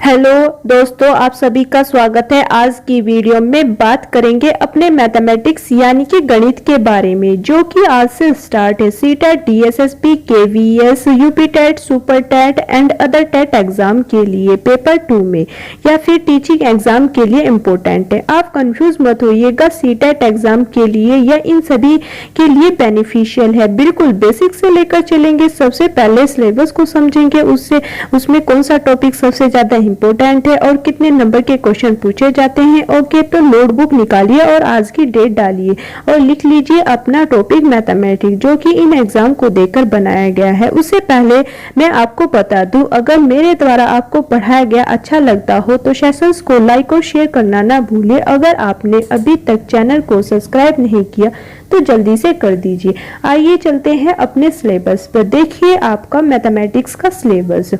Hello दोस्तों, आप सभी का स्वागत है। आज की वीडियो में बात करेंगे अपने मैथमेटिक्स यानी कि गणित के बारे में, जो कि आज से स्टार्ट है। CTET, DSSB, KVS, UP TET, super TET and other TET exam के लिए पेपर 2 में या फिर टीचिंग एग्जाम के लिए इम्पोर्टेंट है। आप कंफ्यूज मत होइएगा, सीटेट एग्जाम के लिए या इन सभी के लिए बेनिफिशियल है। बिल्कुल बेसिक से लेकर चलेंगे। सबसे पहले सिलेबस को समझेंगे, उसमें कौन सा टॉपिक सबसे ज्यादा इंपॉर्टेंट है और कितने नंबर के क्वेश्चन पूछे जाते हैं। ओके, तो नोटबुक निकालिए और आज की डेट डालिए और लिख लीजिए अपना टॉपिक मैथमेटिक्स, जो कि इन एग्जाम को देकर बनाया गया है। उससे पहले मैं आपको बता दूं, अगर मेरे द्वारा आपको पढ़ाया गया अच्छा लगता हो तो सेशंस को लाइक और शेयर करना ना भूलिए। अगर आपने अभी तक चैनल को सब्सक्राइब नहीं किया तो जल्दी से कर दीजिए। आइए चलते हैं अपने सिलेबस पर। देखिए आपका मैथमेटिक्स का सिलेबस।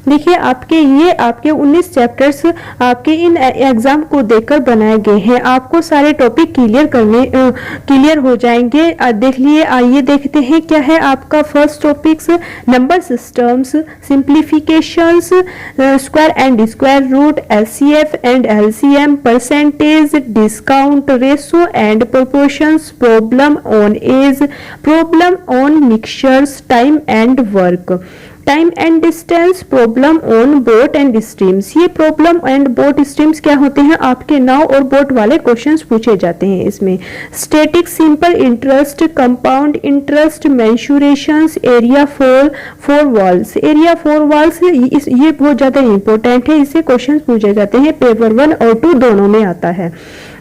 देखिए आपके 19 चैप्टर्स आपके इन एग्जाम को देकर बनाए गए हैं। आपको सारे टॉपिक क्लियर हो जाएंगे। देख लिए। आइए देखते हैं क्या है आपका first topics. Number systems, simplifications, square and square root, HCF and LCM, percentage, discount, ratio and proportions, problem on age, problem on mixtures, time and work, time and distance, problem on boat and streams. ये problem and boat streams क्या होते हैं? आपके नाव और boat वाले questions पूछे जाते हैं इसमें। Static, simple interest, compound interest, mensurations, area for walls. Area for walls ये बहुत ज्यादा इंपॉर्टेंट है, इससे क्वेश्चंस पूछे जाते हैं। पेपर 1 और 2 दोनों में आता है।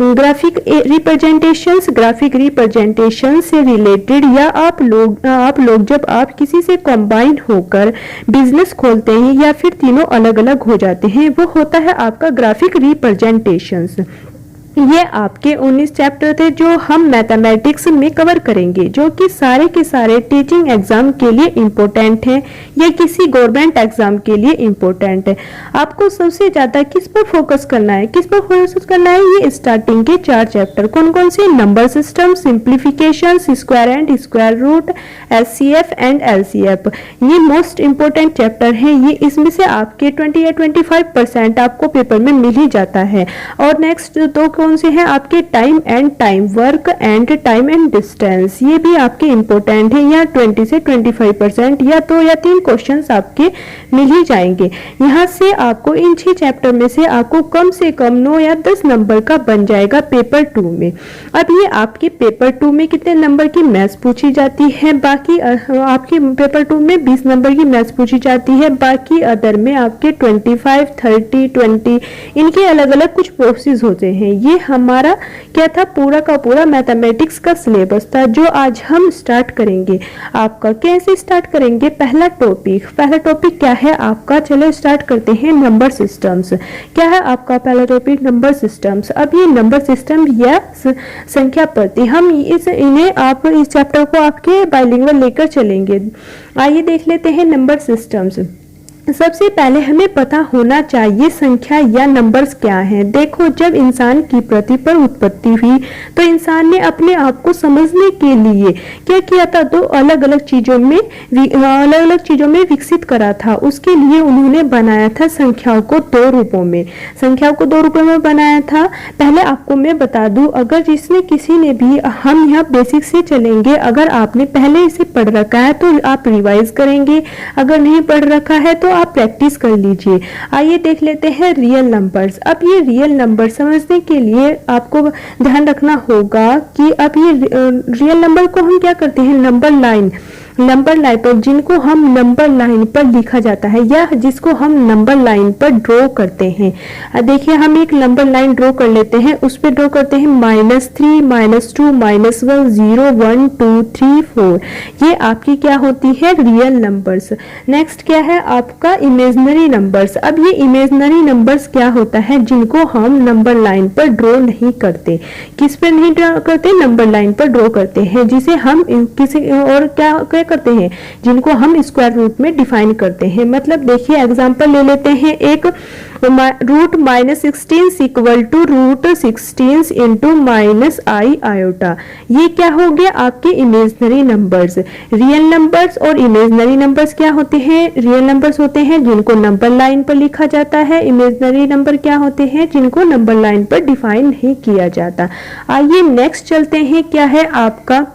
ग्राफिक रिप्रेजेंटेशंस, ग्राफिक रिप्रेजेंटेशन से रिलेटेड, या आप लोग जब आप किसी से कंबाइन होकर बिजनेस खोलते हैं या फिर तीनों अलग अलग हो जाते हैं, वो होता है आपका ग्राफिक रिप्रेजेंटेशंस। ये आपके 19 चैप्टर थे जो हम मैथमेटिक्स में कवर करेंगे, जो कि सारे के सारे टीचिंग एग्जाम के लिए इम्पोर्टेंट हैं या किसी गवर्नमेंट एग्जाम के लिए इम्पोर्टेंट है। आपको सबसे ज्यादा किस पर फोकस करना है? ये स्टार्टिंग के 4 चैप्टर कौन कौन से? Number system, simplification, square and square root, HCF and LCF. ये मोस्ट इंपोर्टेंट चैप्टर है। ये इसमें से आपके 20 या 25% आपको पेपर में मिल ही जाता है। और नेक्स्ट दो कौन से हैं आपके? Time and time work and time and distance. ये भी आपके इंपॉर्टेंट है। या 20 से 25% या 2 या 3 क्वेश्चंस आपके मिल ही जाएंगे। यहाँ से आपको इन 6 चैप्टर में से आपको कम से कम 9 या 10 नंबर का बन जाएगा पेपर 2 में। अब ये आपके पेपर 2 में कितने नंबर की मैथ्स पूछी जाती है? बाकी आपके पेपर 2 में 20 नंबर की मैथ्स पूछी जाती है। बाकी अदर में आपके 25, 30, 20 इनके अलग अलग कुछ प्रोसेस होते हैं। ये हमारा क्या था? पूरा का पूरा मैथमेटिक्स का सिलेबस था, जो आज हम स्टार्ट करेंगे। आपका कैसे स्टार्ट करेंगे? पहला टॉपिक क्या है आपका? चलो स्टार्ट करते हैं। Number systems. क्या है आपका पहला टॉपिक? Number systems. अब ये नंबर सिस्टम या संख्या पद्धति, हम इस चैप्टर को आपके बाइलिंगुअल लेकर चलेंगे। आइए देख लेते हैं नंबर सिस्टम्स। सबसे पहले हमें पता होना चाहिए संख्या या नंबर्स क्या हैं। देखो, जब इंसान की पृथ्वी पर उत्पत्ति हुई तो इंसान ने अपने आप को समझने के लिए क्या किया था? दो अलग अलग चीजों में विकसित करा था। उसके लिए उन्होंने बनाया था संख्याओं को 2 रूपों में बनाया था। पहले आपको मैं बता दूं, अगर किसी ने भी, हम यहाँ बेसिक से चलेंगे, अगर आपने पहले इसे पढ़ रखा है तो आप रिवाइज करेंगे, अगर नहीं पढ़ रखा है तो आप प्रैक्टिस कर लीजिए। आइए देख लेते हैं रियल नंबर्स। अब ये रियल नंबर समझने के लिए आपको ध्यान रखना होगा कि अब ये रियल नंबर को हम क्या करते हैं? नंबर लाइन पर, जिनको हम नंबर लाइन पर लिखा जाता है या जिसको हम नंबर लाइन पर ड्रॉ करते हैं। देखिए, हम एक नंबर लाइन ड्रॉ कर लेते हैं, उस पर ड्रॉ करते हैं -3, -2, -1, 0, 1, 2, 3, 4। ये आपकी क्या होती है? Real numbers. नेक्स्ट क्या है आपका? Imaginary numbers. अब ये इमेजिनरी नंबर्स क्या होता है? जिनको हम नंबर लाइन पर ड्रॉ नहीं करते। किस पर नहीं ड्रॉ करते? नंबर लाइन पर ड्रॉ करते हैं, जिसे हम किसी और क्या करते हैं, जिनको हम स्क्वायर रूट में डिफाइन करते हैं। मतलब देखिए एग्जांपल ले लेते हैं, एक root -16 equal to root 16 into -i iota. ये क्या हो गया आपके इमेजनरी नंबर्स। रियल नंबर्स और इमेजनरी नंबर्स क्या होते हैं, रियल नंबर्स होते हैं जिनको नंबर लाइन पर लिखा जाता है, इमेजनरी नंबर क्या होते हैं जिनको नंबर लाइन पर डिफाइन नहीं किया जाता। आइए नेक्स्ट चलते हैं, क्या है आपका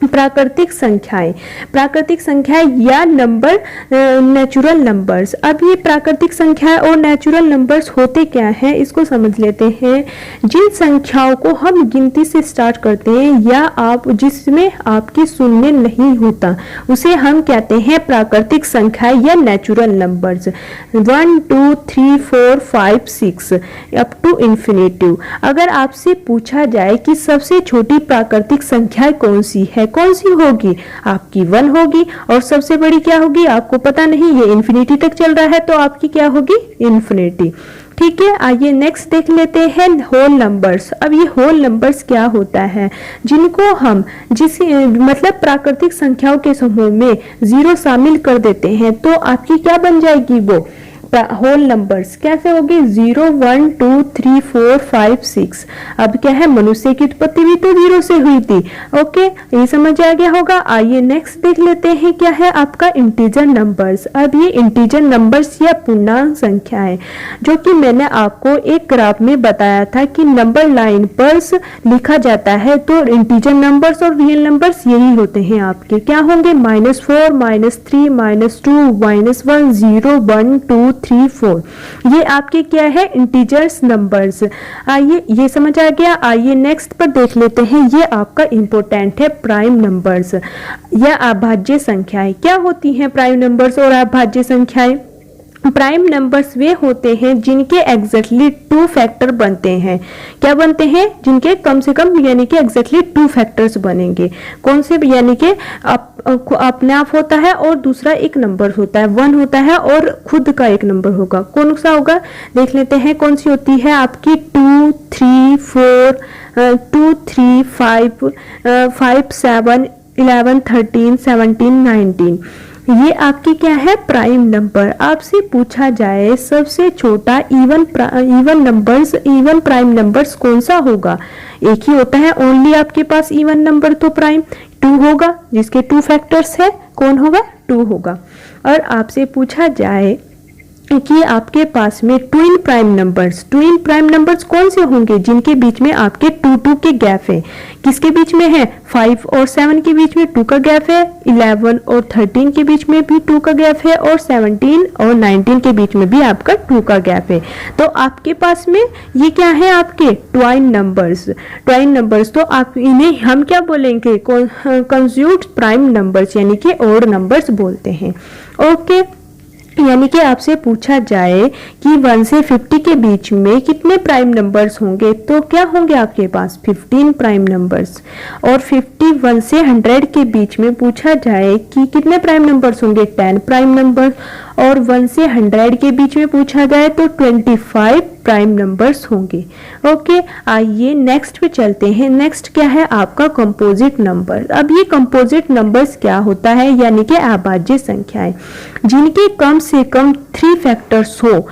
प्राकृतिक संख्याएं। प्राकृतिक संख्याएं या नंबर नेचुरल नंबर्स। अब ये प्राकृतिक संख्याएं और नेचुरल नंबर्स होते क्या हैं इसको समझ लेते हैं। जिन संख्याओं को हम गिनती से स्टार्ट करते हैं या आप जिसमें आपकी शून्य नहीं होता उसे हम कहते हैं प्राकृतिक संख्याएं या natural numbers. 1 2 3 4 5 6 up to infinitive. अगर आपसे पूछा जाए कि सबसे छोटी प्राकृतिक संख्या कौन सी है, कौन सी होगी, आपकी 1 होगी। और सबसे बड़ी क्या होगी आपको पता नहीं, ये इन्फिनिटी तक चल रहा है तो आपकी क्या होगी, इन्फिनिटी। ठीक है, आइए नेक्स्ट देख लेते हैं होल नंबर्स। अब ये होल नंबर्स क्या होता है, जिनको हम मतलब प्राकृतिक संख्याओं के समूह में 0 शामिल कर देते हैं तो आपकी क्या बन जाएगी वो होल नंबर्स। कैसे होगी, 0 1 2 3 4 5 6। अब क्या है, मनुष्य की उत्पत्ति भी तो 0 से हुई थी। ओके, ये समझ आ गया होगा। आइए नेक्स्ट देख लेते हैं, क्या है आपका इंटीजर नंबर्स। अब ये इंटीजर नंबर्स या पूर्णांक संख्याएं, जो कि मैंने आपको एक ग्राफ में बताया था कि नंबर लाइन पर लिखा जाता है, तो इंटीजर नंबर्स और रियल नंबर्स यही होते हैं आपके। क्या होंगे, -4 -3 -2 -1 0 1 2 3 4। ये आपके क्या है, इंटीजर्स नंबर्स। आइए ये समझ आ गया। आइए नेक्स्ट पर देख लेते हैं, ये आपका इंपॉर्टेंट है प्राइम नंबर्स या अभाज्य संख्याएं। क्या होती हैं प्राइम नंबर्स और अभाज्य संख्याएं। प्राइम नंबर्स वे होते हैं जिनके एग्जैक्टली 2 फैक्टर बनते हैं। क्या बनते हैं, जिनके कम से कम यानी कि एग्जैक्टली 2 फैक्टर्स बनेंगे। कौन से, यानी कि अपने आप होता है और दूसरा एक नंबर होता है, 1 होता है और खुद का एक नंबर होगा। कौन सा होगा देख लेते हैं, कौन सी होती है आपकी 2 3 4 2 3 5 5 7 11 13 17 19। ये आपकी क्या है, प्राइम नंबर। आपसे पूछा जाए सबसे छोटा इवन प्राइम नंबर्स कौन सा होगा, एक ही होता है ओनली आपके पास इवन नंबर, तो प्राइम 2 होगा, जिसके 2 फैक्टर्स है। कौन होगा, 2 होगा। और आपसे पूछा जाए कि आपके पास में ट्विन प्राइम नंबर्स कौन से होंगे, जिनके बीच में आपके 2 के गैप है। किसके बीच में है, 5 और 7 के बीच में 2 का गैप है, 11 और 13 के बीच में भी 2 का गैप है, और 17 और 19 के बीच में भी आपका 2 का गैप है। तो आपके पास में ये क्या है, आपके ट्वाइन नंबर्स। तो आप इन्हें हम क्या बोलेंगे, कंज्यूट प्राइम नंबर्स यानी कि ऑड नंबर्स बोलते हैं। ओके, यानी कि आपसे पूछा जाए कि 1 से 50 के बीच में कितने प्राइम नंबर्स होंगे, तो क्या होंगे आपके पास 15 प्राइम नंबर्स। और 51 से 100 के बीच में पूछा जाए कि कितने प्राइम नंबर्स होंगे, 10 प्राइम नंबर। और 1 से 100 के बीच में पूछा जाए तो 25 प्राइम नंबर्स होंगे। ओके, आइए नेक्स्ट पे चलते हैं। नेक्स्ट क्या है आपका कंपोजिट नंबर। अब ये कंपोजिट नंबर्स क्या होता है, यानी कि अभाज्य संख्याएं जिनके कम से कम 3 फैक्टर्स हो,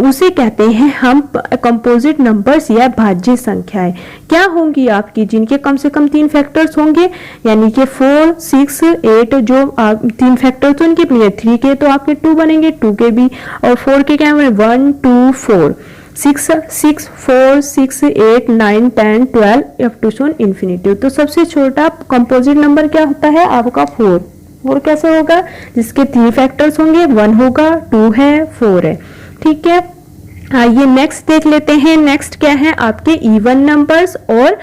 उसे कहते हैं हम कंपोजिट नंबर्स या भाज्य संख्याएं। क्या होंगी आपकी, जिनके कम से कम 3 फैक्टर्स होंगे, यानी कि 4 6 8 जो 3 फैक्टर तो इनके 3 के तो आपके 2 बनेंगे, 2 के भी, और 4 के क्या बने 1 2 4 6 6 4 6 8 9 10 12 अप टू सोन इन्फिनिटी। तो सबसे छोटा कंपोजिट नंबर क्या होता है आपका 4 कैसे होगा, जिसके 3 फैक्टर्स होंगे, 1 होगा, 2 है, 4 है। ठीक है, आइए नेक्स्ट देख लेते हैं। नेक्स्ट क्या है आपके इवन नंबर्स और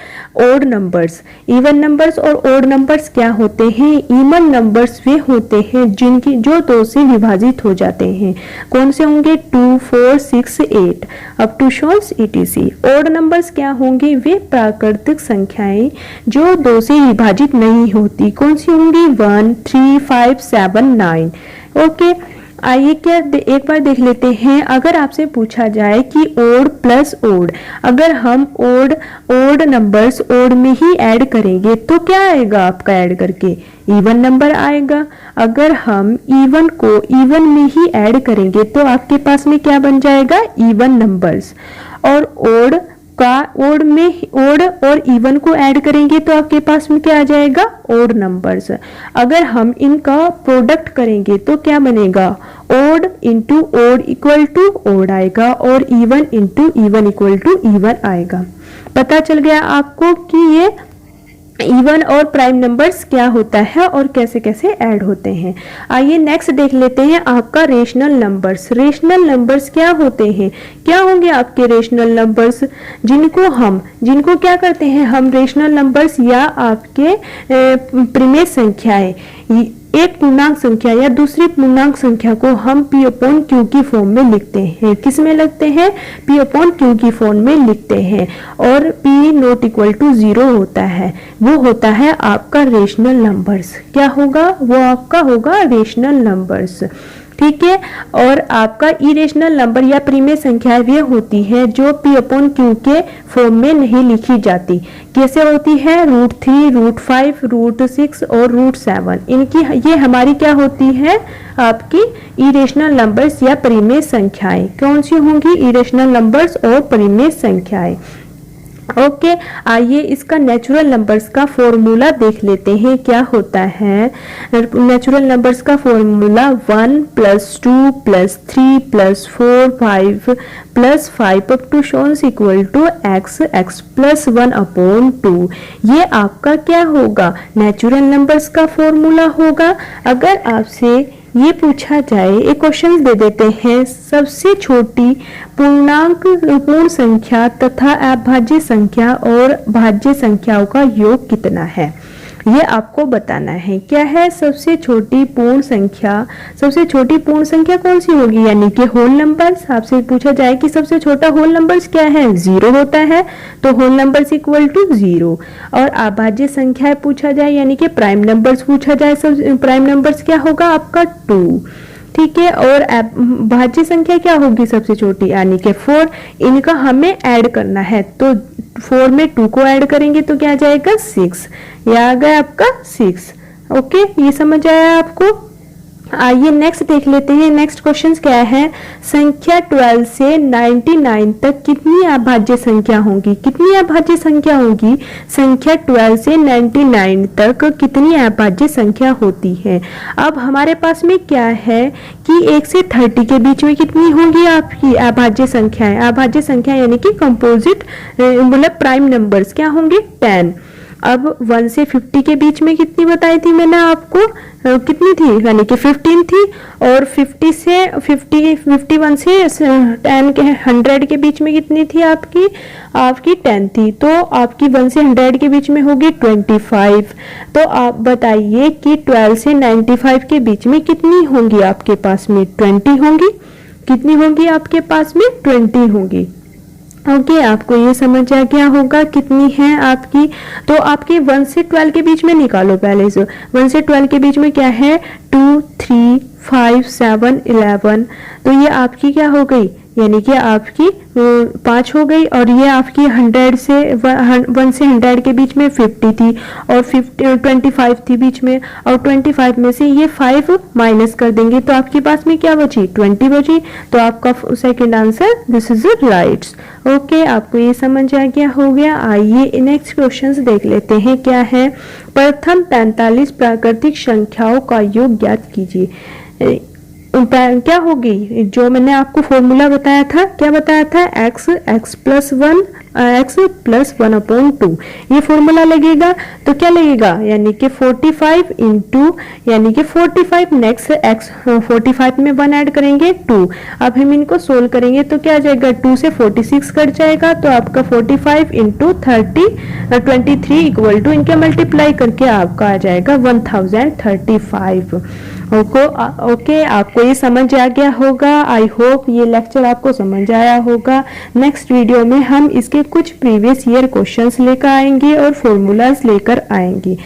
ओड नंबर्स। इवन नंबर्स और ओड नंबर्स क्या होते हैं, इवन नंबर्स वे होते हैं जिनकी जो 2 से विभाजित हो जाते हैं। कौन से होंगे, 2 4 6 8 अप टू शोन्स etc। ओड नंबर्स क्या होंगे, वे प्राकृतिक संख्याएं जो 2 से विभाजित नहीं होती। कौन सी होंगी, 1 3 5 7 9। ओके, आइए एक बार देख लेते हैं। अगर आपसे पूछा जाए कि ओड प्लस ओड, अगर हम ओड नंबर्स ओड में ही ऐड करेंगे तो क्या आएगा आपका ऐड करके? इवन नंबर आएगा। अगर हम इवन को इवन में ही ऐड करेंगे तो आपके पास में क्या बन जाएगा? Even numbers. और ओड में ओड और इवन को ऐड करेंगे तो आपके पास में क्या आ जाएगा? Odd numbers. अगर हम इनका प्रोडक्ट करेंगे तो क्या बनेगा? Odd into odd equal to odd आएगा और even into even equal to even आएगा। पता चल गया आपको कि ये इवन और प्राइम नंबर्स क्या होता है और कैसे कैसे ऐड होते हैं। आइए नेक्स्ट देख लेते हैं आपका रेशनल नंबर्स। रेशनल नंबर्स क्या होते हैं? क्या होंगे आपके रेशनल नंबर्स? जिनको क्या करते हैं हम? रेशनल नंबर्स या आपके प्रीमेय संख्याएं, एक पूर्णांक संख्या या दूसरी पूर्णांक संख्या को हम पी अपॉन क्यू की फॉर्म में लिखते हैं। किस में लिखते हैं? पी अपॉन क्यू की फॉर्म में लिखते हैं। और पी नॉट इक्वल टू 0 होता है, वो होता है आपका रेशनल नंबर्स। क्या होगा? वो आपका होगा रेशनल नंबर्स। ठीक है। और आपका इरेशनल नंबर या प्रीमेय संख्या वे होती है जो पी अपॉन क्यू के फॉर्म में नहीं लिखी जाती। कैसे होती है? √3, √5, √6 और √7। इनकी ये हमारी क्या होती है? आपकी इरेशनल नंबर्स या प्रीमेय संख्याएं। कौन सी होंगी? इरेशनल नंबर्स और प्रीमेय संख्याएं। ओके, आइए इसका नेचुरल नंबर्स का फॉर्मूला देख लेते हैं क्या होता है। नेचुरल नंबर्स का फॉर्मूला 1 + 2 + 3 + 4 5 + 5 अप टू शोन्स इक्वल टू x + 1/2। ये आपका क्या होगा? नेचुरल नंबर्स का फॉर्मूला होगा। अगर आपसे ये पूछा जाए, एक क्वेश्चन दे देते हैं, सबसे छोटी पूर्ण संख्या तथा अभाज्य संख्या और भाज्य संख्याओं का योग कितना है, ये आपको बताना है। क्या है सबसे छोटी पूर्ण संख्या? सबसे छोटी पूर्ण संख्या कौन सी होगी? यानी कि होल नंबर्स। आपसे पूछा जाए कि सबसे छोटा होल नंबर्स क्या है? 0 होता है, तो होल नंबर्स इक्वल टू 0। और अभाज्य संख्या पूछा जाए यानी कि प्राइम नंबर्स पूछा जाए, सब प्राइम नंबर्स क्या होगा आपका? 2। ठीक है। और भाज्य संख्या क्या होगी सबसे छोटी? यानी कि 4। इनका हमें ऐड करना है, तो 4 में 2 को ऐड करेंगे तो क्या आ जाएगा? 6। यह आ गया आपका 6। ओके, ये समझ आया आपको? आइए नेक्स्ट देख लेते हैं। नेक्स्ट क्वेश्चन क्या है? संख्या 12 से 99 तक कितनी अभाज्य संख्या होंगी? कितनी अभाज्य संख्या होगी? संख्या 12 से 99 तक कितनी अभाज्य संख्या होती है? अब हमारे पास में क्या है कि 1 से 30 के बीच में कितनी होंगी आपकी अभाज्य संख्याएं? अभाज्य संख्या यानी कि कंपोजिट मतलब प्राइम नंबर्स क्या होंगे? 10। अब 1 से 50 के बीच में कितनी बताई थी मैंने आपको? कितनी थी? यानी कि 15 थी। और 51 से 10 के 100 के बीच में कितनी थी आपकी? 10 थी। तो आपकी 1 से 100 के बीच में होगी 25। तो आप बताइए कि 12 से 95 के बीच में कितनी होंगी आपके पास में? 20 होंगी। कितनी होंगी आपके पास में? 20 होंगी। ओके, आपको ये समझ आ गया होगा कितनी है आपकी। तो आपके 1 से 12 के बीच में निकालो पहले से। 1 से 12 के बीच में क्या है? 2, 3, 5, 7, 11। तो ये आपकी क्या हो गई? यानी कि आपकी 5 हो गई। और ये आपकी 100 से 1 से 100 के बीच में 50 थी और 25 थी बीच में। और 25 में से ये 5 माइनस कर देंगे तो आपके पास में क्या बची? 20 बची। तो आपका second answer this is right. Okay, आपको ये समझ आ गया हो गया। आइए नेक्स्ट क्वेश्चन देख लेते हैं क्या है। प्रथम 43 प्राकृतिक संख्याओं का योग ज्ञात कीजिए। क्या होगी? जो मैंने आपको फॉर्मूला बताया था, क्या बताया था? x + 1/2 ये फॉर्मूला लगेगा। तो क्या लगेगा? यानी कि 45 इंटू यानी कि 45 नेक्स्ट x 45 में 1 ऐड करेंगे 2। अब हम इनको सोल्व करेंगे तो क्या आ जाएगा? 2 से 46 कट जाएगा। तो आपका 45 इंटू 23 इक्वल टू इनके मल्टीप्लाई करके आपका आ जाएगा 1035। ओके, आपको ये समझ आ गया होगा। आई होप ये लेक्चर आपको समझ आया होगा। नेक्स्ट वीडियो में हम इसके कुछ प्रीवियस ईयर क्वेश्चंस लेकर आएंगे और फॉर्मूलाज लेकर आएंगे।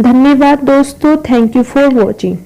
धन्यवाद दोस्तों, थैंक यू फॉर वॉचिंग।